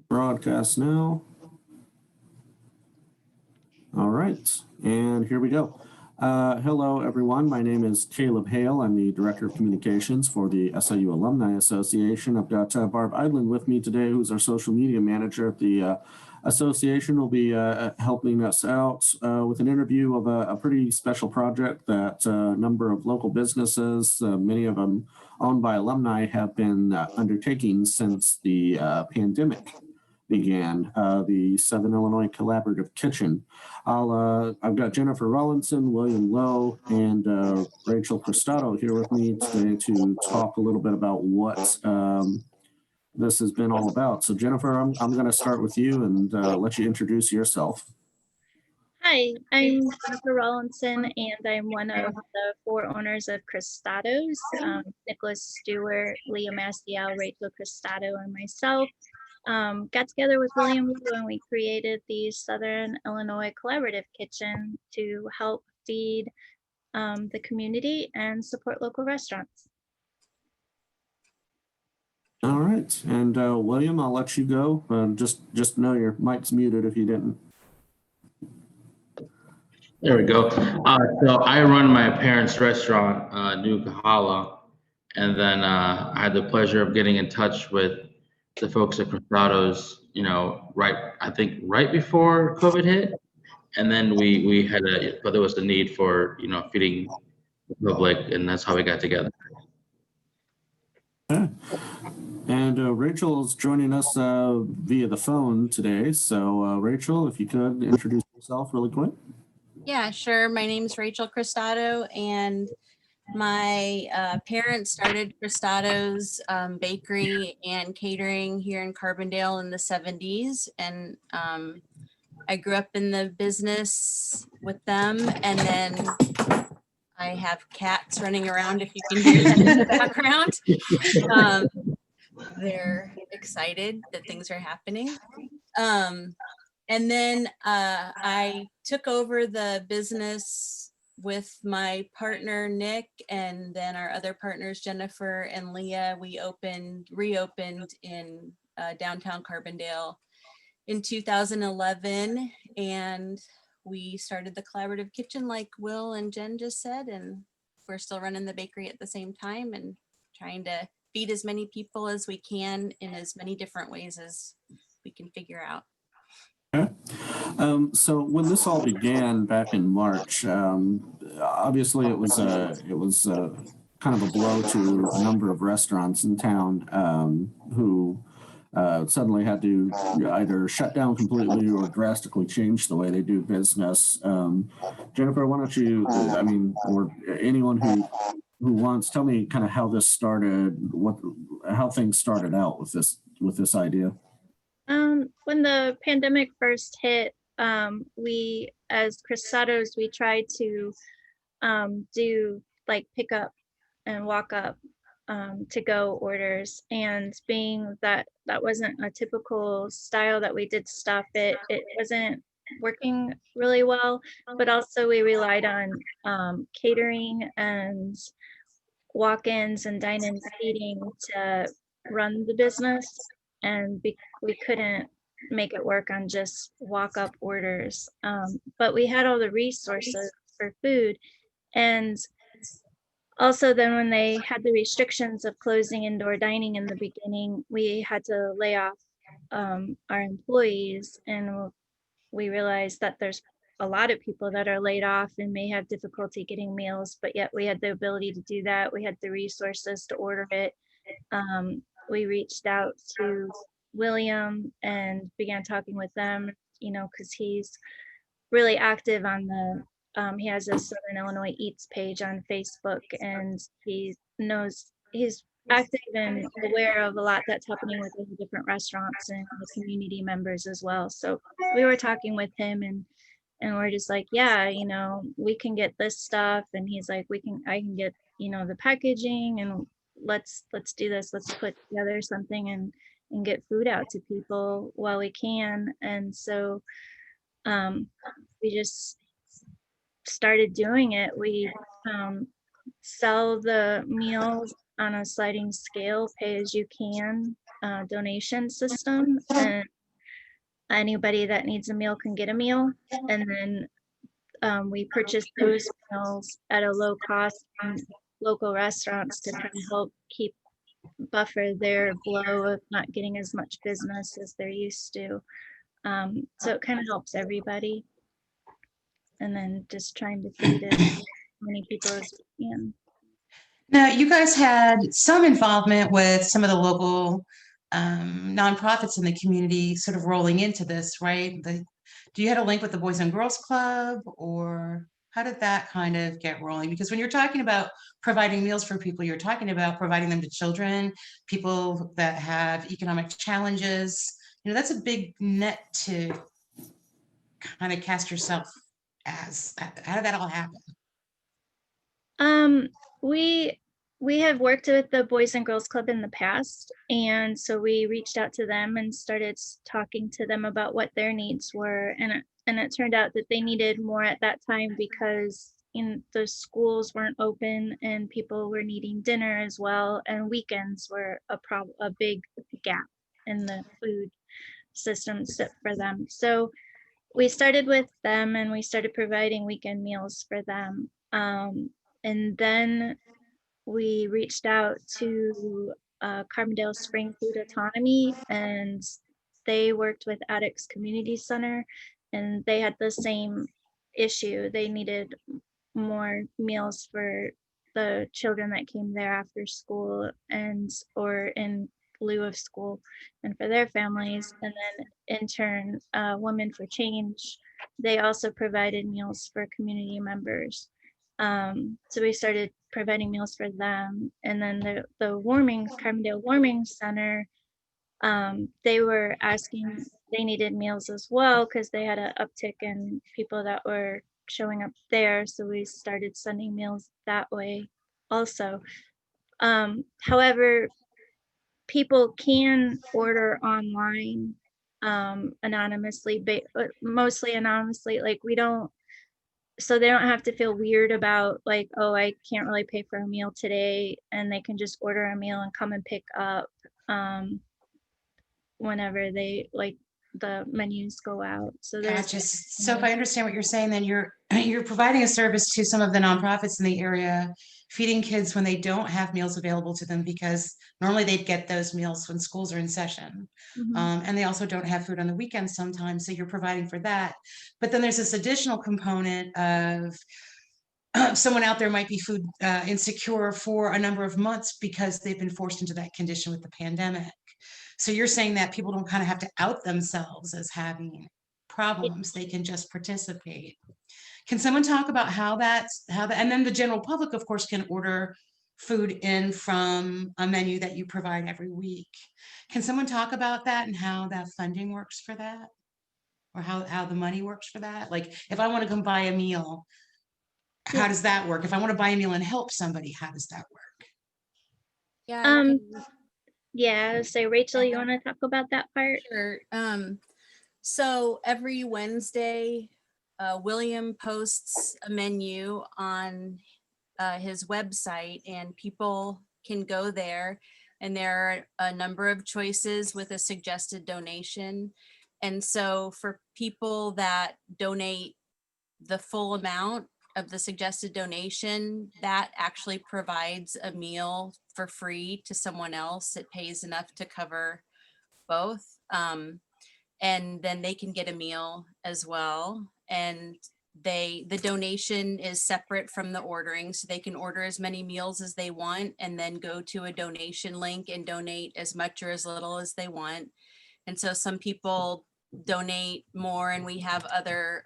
Broadcast now. All right, and here we go. Hello, everyone. My name is Caleb Hale. I'm the Director of Communications for the SIU Alumni Association. I've got Barb Idland with me today, who's our social media manager at the association. Will be helping us out with an interview of a pretty special project that a number of local businesses, many of them owned by alumni, have been undertaking since the pandemic began, the Southern Illinois Collaborative Kitchen. I've got Jennifer Rollinson, William Lowe, and Rachel Crostado here with me today to talk a little bit about what this has been all about. So Jennifer, I'm going to start with you and let you introduce yourself. Hi, I'm Jennifer Rollinson, and I'm one of the 4 owners of Crostado's. Nicholas Stewart, Leah Mastiel, Rachel Crostado, and myself got together with William Wu and we created the Southern Illinois Collaborative Kitchen to help feed the community and support local restaurants. All right, and William, I'll let you go. Just know your mic's muted if you didn't. There we go. So I run my parents' restaurant, New Kahala, and then I had the pleasure of getting in touch with the folks at Crostado's, I think right before COVID hit, and then we had but there was the need for, feeding the public, and that's how we got together. Okay. And Rachel is joining us via the phone today. So Rachel, if you could introduce yourself really quick. Yeah, sure. My name is Rachel Crostado, and my parents started Crostado's bakery and catering here in Carbondale in the 70s. And I grew up in the business with them. And then I have cats running around, if you can hear them in the background. They're excited that things are happening. And then I took over the business with my partner, Nick, and then our other partners, Jennifer and Leah. We reopened in downtown Carbondale in 2011. And we started the Collaborative Kitchen like Will and Jen just said. And we're still running the bakery at the same time and trying to feed as many people as we can in as many different ways as we can figure out. Okay. So when this all began back in March, obviously it was kind of a blow to a number of restaurants in town who suddenly had to either shut down completely or drastically change the way they do business. Jennifer, why don't you, or anyone who wants, tell me kind of how this started, how things started out with this idea. When the pandemic first hit, we, as Crostado's, we tried to do like pick up and walk up to go orders, and being that wasn't a typical style that we did stuff, it wasn't working really well. But also we relied on catering and walk-ins and dine-in seating to run the business, and we couldn't make it work on just walk-up orders. But we had all the resources for food. And also then when they had the restrictions of closing indoor dining in the beginning, we had to lay off our employees, and we realized that there's a lot of people that are laid off and may have difficulty getting meals, but yet we had the ability to do that. We had the resources to order it. We reached out to William and began talking with them, because he's really active on he has a Southern Illinois Eats page on Facebook, and he's active and aware of a lot that's happening with the different restaurants and the community members as well. So we were talking with him, and we're just like, yeah, we can get this stuff. And he's like, I can get, the packaging, and let's do this. Let's put together something and get food out to people while we can. And so we just started doing it. We sell the meals on a sliding scale, pay as you can. donation system, and anybody that needs a meal can get a meal. And then we purchase those meals at a low cost from local restaurants to try to help keep buffer their blow of not getting as much business as they're used to. So it kind of helps everybody. And then just trying to feed as many people as we can. Now, you guys had some involvement with some of the local nonprofits in the community sort of rolling into this, right? Do you have a link with the Boys and Girls Club, or how did that kind of get rolling? Because when you're talking about providing meals for people, you're talking about providing them to children, people that have economic challenges. You know, that's a big net to kind of cast yourself as. How did that all happen? We have worked with the Boys and Girls Club in the past, and so we reached out to them and started talking to them about what their needs were, and it turned out that they needed more at that time because the schools weren't open and people were needing dinner as well, and weekends were a big gap in the food systems for them. So we started with them and we started providing weekend meals for them. And then we reached out to Carbondale Spring Food Autonomy, and they worked with Addicts Community Center, and they had the same issue. They needed more meals for the children that came there after school or in lieu of school and for their families. And then in turn, Women for Change, they also provided meals for community members. So we started providing meals for them. And then the Carbondale Warming Center, they were asking, they needed meals as well because they had an uptick in people that were showing up there. So we started sending meals that way also. However, people can order online anonymously, but mostly anonymously. Like so they don't have to feel weird about like, oh, I can't really pay for a meal today, and they can just order a meal and come and pick up whenever they like the menus go out. So Gotcha. So if I understand what you're saying, then you're providing a service to some of the nonprofits in the area, feeding kids when they don't have meals available to them, because normally they'd get those meals when schools are in session. And they also don't have food on the weekends sometimes, so you're providing for that. But then there's this additional component of someone out there might be food insecure for a number of months because they've been forced into that condition with the pandemic. So you're saying that people don't kind of have to out themselves as having problems, they can just participate. Can someone talk about and then the general public, of course, can order food in from a menu that you provide every week. Can someone talk about that and how that funding works for that? Or how the money works for that? Like if I want to come buy a meal, how does that work? If I want to buy a meal and help somebody, how does that work? Yeah. Yeah, so Rachel, you want to talk about that part? Sure. So every Wednesday, William posts a menu on his website, and people can go there, and there are a number of choices with a suggested donation. And so for people that donate the full amount of the suggested donation, that actually provides a meal for free to someone else. It pays enough to cover both. And then they can get a meal as well. And the donation is separate from the ordering, so they can order as many meals as they want and then go to a donation link and donate as much or as little as they want. And so some people donate more, and we have other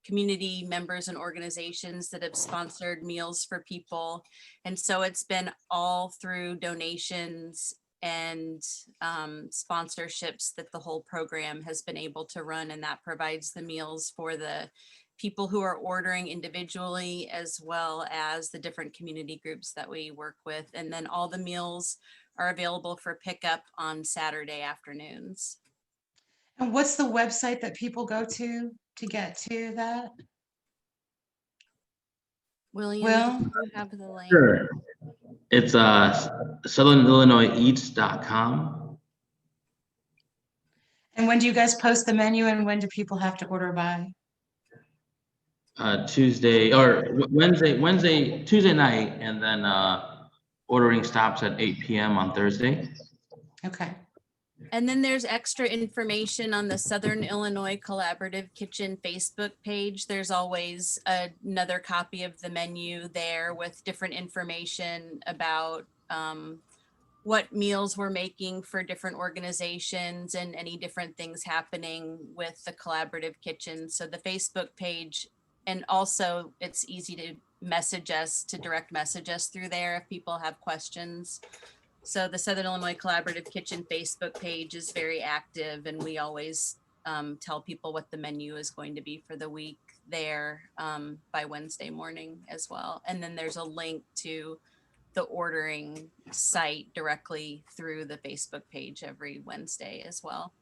community members and organizations that have sponsored meals for people. And so it's been all through donations and sponsorships that the whole program has been able to run, and that provides the meals for the people who are ordering individually, as well as the different community groups that we work with. And then all the meals are available for pickup on Saturday afternoons. And what's the website that people go to get to that? William, do you have the link? Sure. It's southernillinoiseats.com. when do you guys post the menu and when do people have to order by? Tuesday Tuesday night, and then ordering stops at 8 p.m. on Thursday. Okay. And then there's extra information on the Southern Illinois Collaborative Kitchen Facebook page. There's always another copy of the menu there with different information about what meals we're making for different organizations and any different things happening with the Collaborative Kitchen. So the Facebook page, and also it's easy to direct message us through there if people have questions. So the Southern Illinois Collaborative Kitchen Facebook page is very active, and we always tell people what the menu is going to be for the week there by Wednesday morning as well. And then there's a link to the ordering site directly through the Facebook page every Wednesday as well.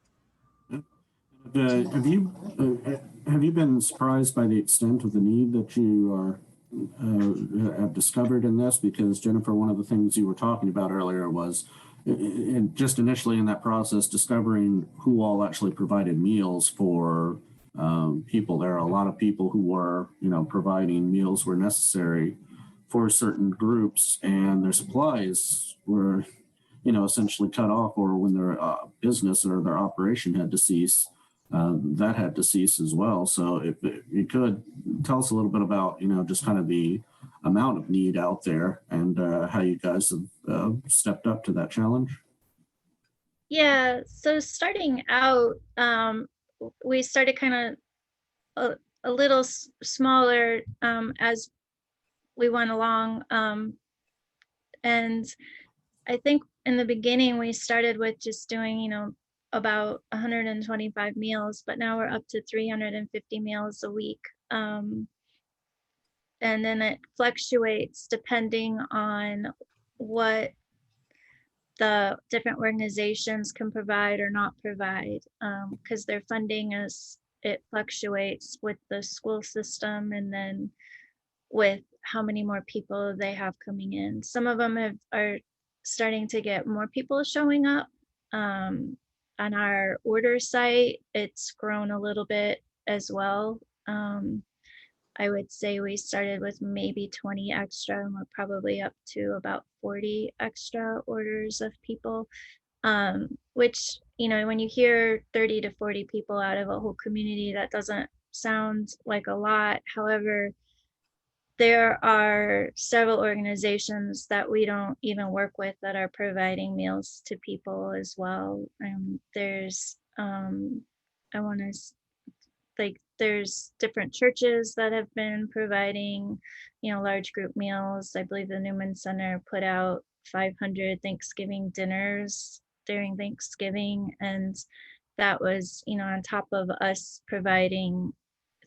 Have you been surprised by the extent of the need that you are have discovered in this? Because Jennifer, one of the things you were talking about earlier was just initially in that process, discovering who all actually provided meals for people. There are a lot of people who were, providing meals where necessary for certain groups, and their supplies were, essentially cut off, or when their business or their operation had to cease, that had to cease as well. So if you could tell us a little bit about, just kind of the amount of need out there and how you guys have stepped up to that challenge. Yeah, so starting out, we started kind of a little smaller as we went along. And I think in the beginning, we started with just doing, about 125 meals, but now we're up to 350 meals a week. And then it fluctuates depending on what the different organizations can provide or not provide, because their funding it fluctuates with the school system and then with how many more people they have coming in. Some of them are starting to get more people showing up. On our order site, it's grown a little bit as well. I would say we started with maybe 20 extra, and we're probably up to about 40 extra orders of people, which, when you hear 30 to 40 people out of a whole community, that doesn't sound like a lot. However, there are several organizations that we don't even work with that are providing meals to people as well. There's, there's different churches that have been providing, large group meals. I believe the Newman Center put out 500 Thanksgiving dinners during Thanksgiving. And that was, on top of us providing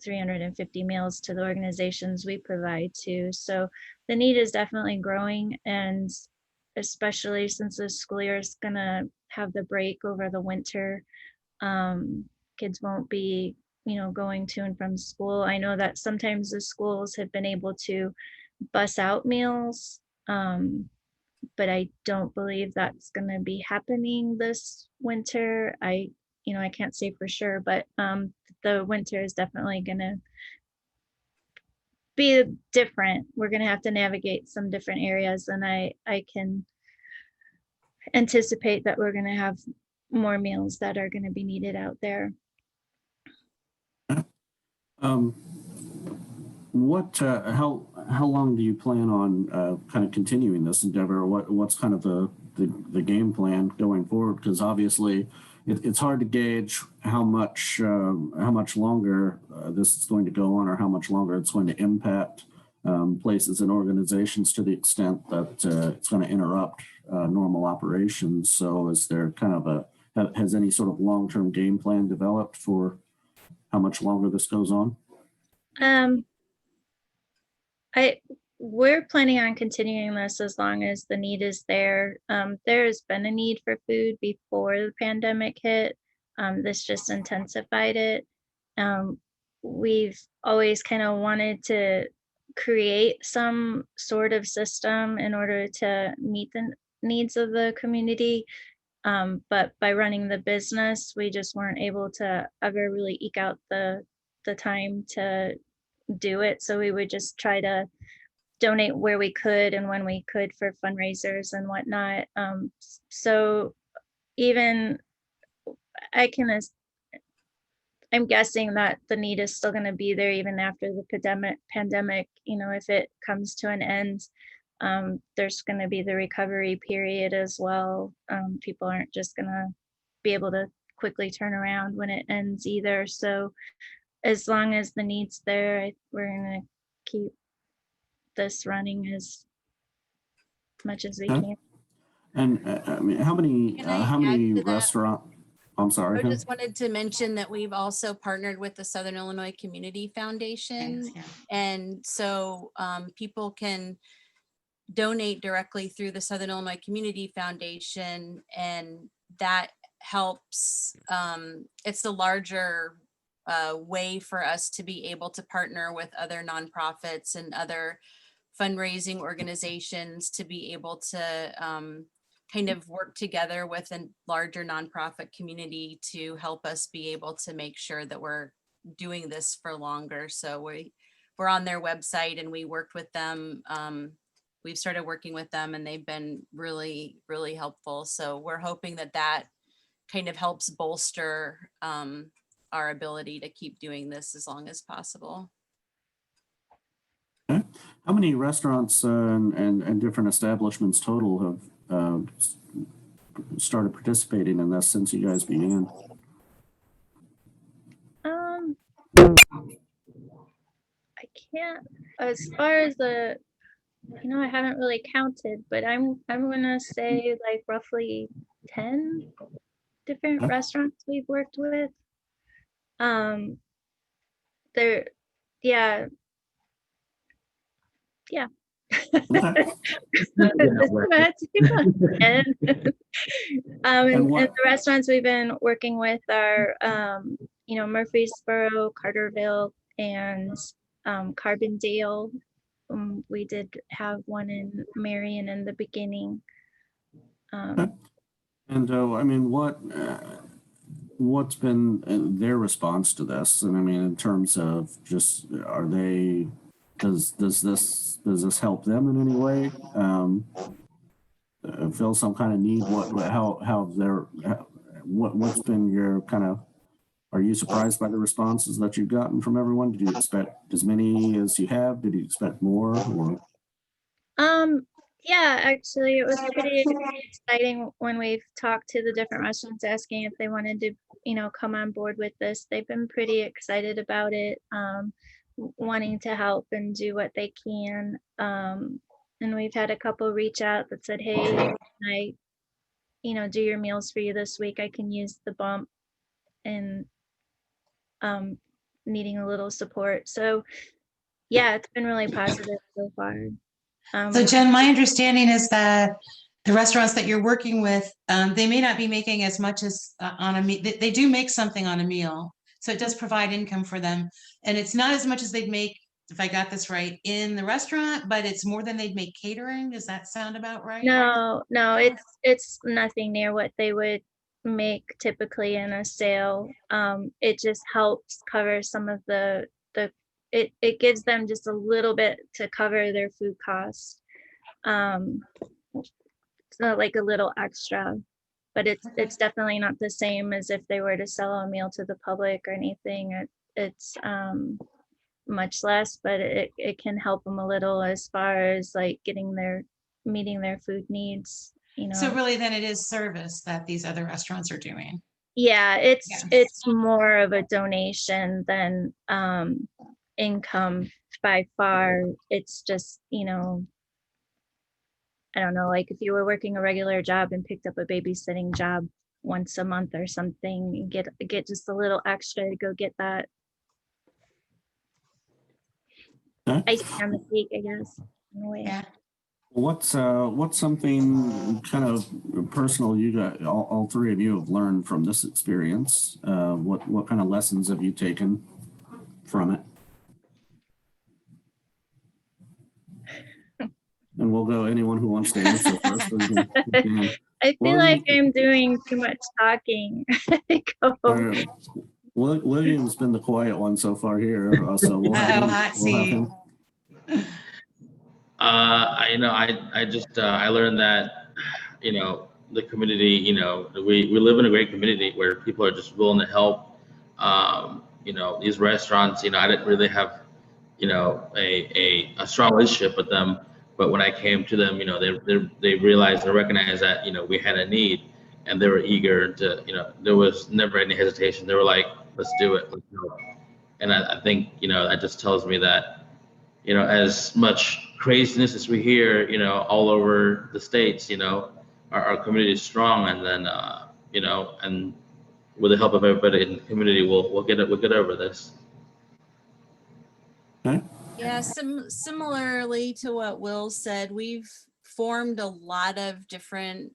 350 meals to the organizations we provide to. So the need is definitely growing, and especially since the school year is gonna have the break over the winter, kids won't be, going to and from school. I know that sometimes the schools have been able to bus out meals, but I don't believe that's gonna be happening this winter. I can't say for sure, but the winter is definitely gonna be different. We're gonna have to navigate some different areas, and I can anticipate that we're gonna have more meals that are gonna be needed out there. How long do you plan on kind of continuing this endeavor? What's kind of the game plan going forward? Because obviously it's hard to gauge how much longer this is going to go on, or how much longer it's going to impact places and organizations to the extent that it's going to interrupt normal operations. So is there kind of has any sort of long-term game plan developed for how much longer this goes on? We're planning on continuing this as long as the need is there. There has been a need for food before the pandemic hit. This just intensified it. We've always kind of wanted to create some sort of system in order to meet the needs of the community. But by running the business, we just weren't able to ever really eke out the time to do it. So we would just try to donate where we could and when we could for fundraisers and whatnot. So even I'm guessing that the need is still going to be there even after the pandemic, if it comes to an end. There's going to be the recovery period as well. People aren't just going to be able to quickly turn around when it ends either. So as long as the need's there, we're going to keep this running as much as we Okay. can. And I mean, how many Can I add to that? restaurant? I'm sorry. I Kim? just wanted to mention that we've also partnered with the Southern Illinois Community Foundation. Thanks, yeah. And so people can donate directly through the Southern Illinois Community Foundation, and that helps. It's a larger way for us to be able to partner with other nonprofits and other fundraising organizations to be able to kind of work together with a larger nonprofit community to help us be able to make sure that we're doing this for longer. So we're on their website and we worked with them. We've started working with them and they've been really, really helpful. So we're hoping that that kind of helps bolster our ability to keep doing this as long as possible. Okay. How many restaurants and different establishments total have started participating in this since you guys began? I can't, as far as I haven't really counted, but I'm gonna say like roughly 10 different Okay. restaurants we've worked with. There, yeah. Okay. That's about 10. And And what- the restaurants we've been working with are, Murfreesboro, Carterville, and Carbondale. We did have one in Marion in the beginning. Okay. And I mean, what's been their response to this? And I mean, in terms of just, does this help them in any way? Feel some kind of need? What's been your kind of? Are you surprised by the responses that you've gotten from everyone? Did you expect as many as you have? Did you expect more? Or? Yeah, actually, it was pretty exciting when we've talked to the different restaurants asking if they wanted to, come on board with this. They've been pretty excited about it, wanting to help and do what they can. And we've had a couple reach out that said, hey, can I, do your meals for you this week? I can use the bump and needing a little support. So yeah, it's been really positive so far. So Jen, my understanding is that the restaurants that you're working with, they may not be making as much as on a meal. They do make something on a meal. So it does provide income for them. And it's not as much as they'd make, if I got this right, in the restaurant, but it's more than they'd make catering. Does that sound about right? No, it's nothing near what they would make typically in a sale. It just helps cover some of it gives them just a little bit to cover their food costs. So like a little extra, but it's definitely not the same as if they were to sell a meal to the public or anything. It's much less, but it can help them a little as far as like meeting their food needs, So really then it is service that these other restaurants are doing. Yeah, it's more of a donation than income by far. It's just, I don't know, like if you were working a regular job and picked up a babysitting job once a month or something, you get just a little extra to go get that Okay. icing on the cake, I guess, in a way. Yeah. What's something kind of personal you got, all three of you have learned from this experience? What kind of lessons have you taken from it? And we'll go anyone who wants to answer first. I feel Well, like I'm doing too much talking. Go. William's been the quiet one so far here, so we'll have hot him. seat. I learned that, the community, we live in a great community where people are just willing to help. These restaurants, I didn't really have, a strong relationship with them, but when I came to them, they realized and recognized that, we had a need, and they were eager to, there was never any hesitation. They were like, let's do it, let's help. And I think, that just tells me that, as much craziness as we hear, all over the states, our community is strong, and then, and with the help of everybody in the community, we'll get over this. Okay. Yeah, similarly to what Will said, we've formed a lot of different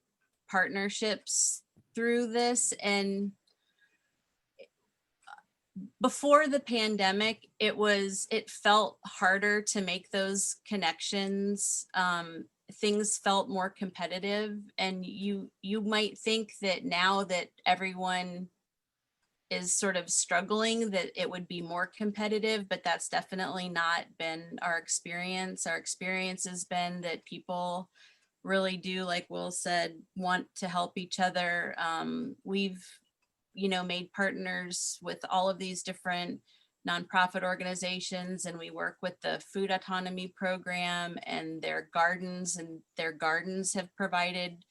partnerships through this. And before the pandemic, it felt harder to make those connections. Things felt more competitive, and you might think that now that everyone is sort of struggling, that it would be more competitive, but that's definitely not been our experience. Our experience has been that people really do, like Will said, want to help each other. We've, made partners with all of these different nonprofit organizations, and we work with the Food Autonomy Program and their gardens have provided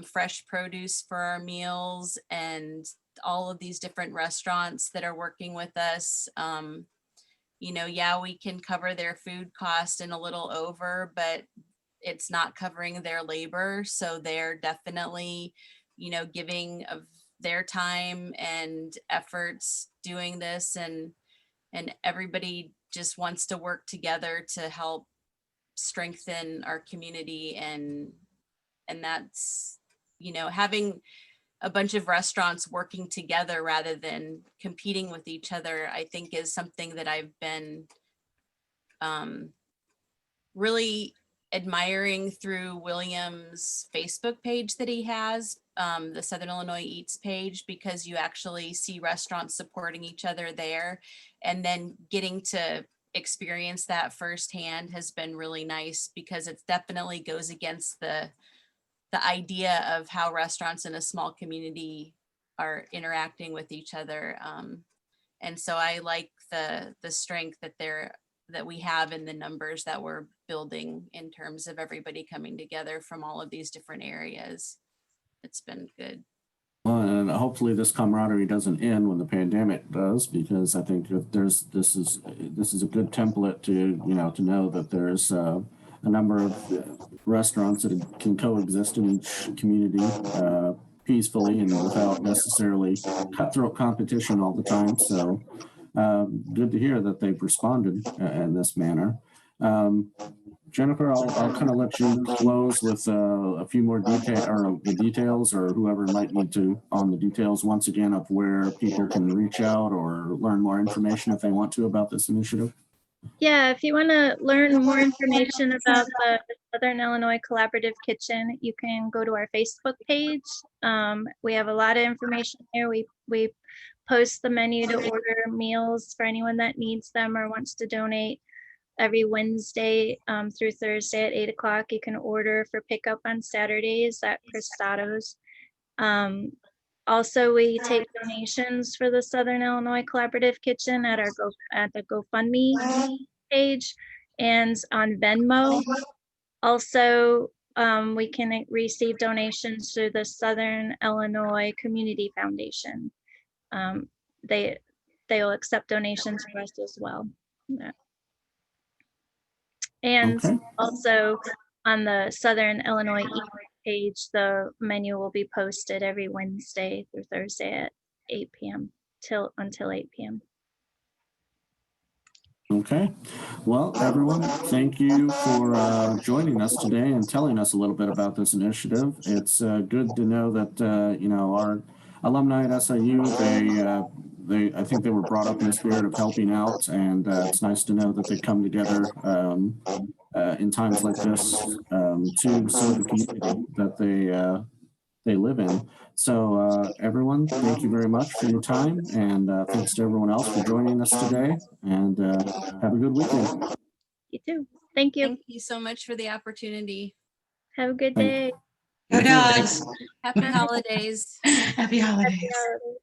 fresh produce for our meals, and all of these different restaurants that are working with us. We can cover their food cost and a little over, but it's not covering their labor. So they're definitely, giving of their time and efforts doing this, and everybody just wants to work together to help strengthen our community. And that's, having a bunch of restaurants working together rather than competing with each other, I think is something that I've been really admiring through William's Facebook page that he has, the Southern Illinois Eats page, because you actually see restaurants supporting each other there, and then getting to experience that firsthand has been really nice, because it definitely goes against the idea of how restaurants in a small community are interacting with each other. And so I like the strength that we have in the numbers that we're building in terms of everybody coming together from all of these different areas. It's been good. Well, and hopefully this camaraderie doesn't end when the pandemic does, because I think that this is a good template to know that there's a number of restaurants that can coexist in each community peacefully and without necessarily cutthroat competition all the time. So good to hear that they've responded in this manner. Jennifer, I'll kind of let you close with a few more details, or whoever might need to, on the details once again of where people can reach out or learn more information if they want to about this initiative. Yeah, if you want to learn more information about the Southern Illinois Collaborative Kitchen, you can go to our Facebook page. We have a lot of information there. We post the menu to order meals for anyone that needs them or wants to donate. Every Wednesday through Thursday at 8 o'clock, you can order for pickup on Saturdays at Crostado's. Also, we take donations for the Southern Illinois Collaborative Kitchen at the GoFundMe page and on Venmo. Also, we can receive donations through the Southern Illinois Community Foundation. They will accept donations for us as well. Yeah. And Okay. also on the Southern Illinois Eats page, the menu will be posted every Wednesday through Thursday at 8 p.m. until 8 p.m. Okay. Well, everyone, thank you for joining us today and telling us a little bit about this initiative. It's good to know that our alumni at SIU, I think they were brought up in the spirit of helping out, and it's nice to know that they come together in times like this to serve the community that they live in. So everyone, thank you very much for your time, and thanks to everyone else for joining us today, and have a good weekend. You too. Thank you. Thank you so much for the opportunity. Have a good Thank- day. Go dogs. Happy Bye. holidays. Happy holidays. Happy holidays.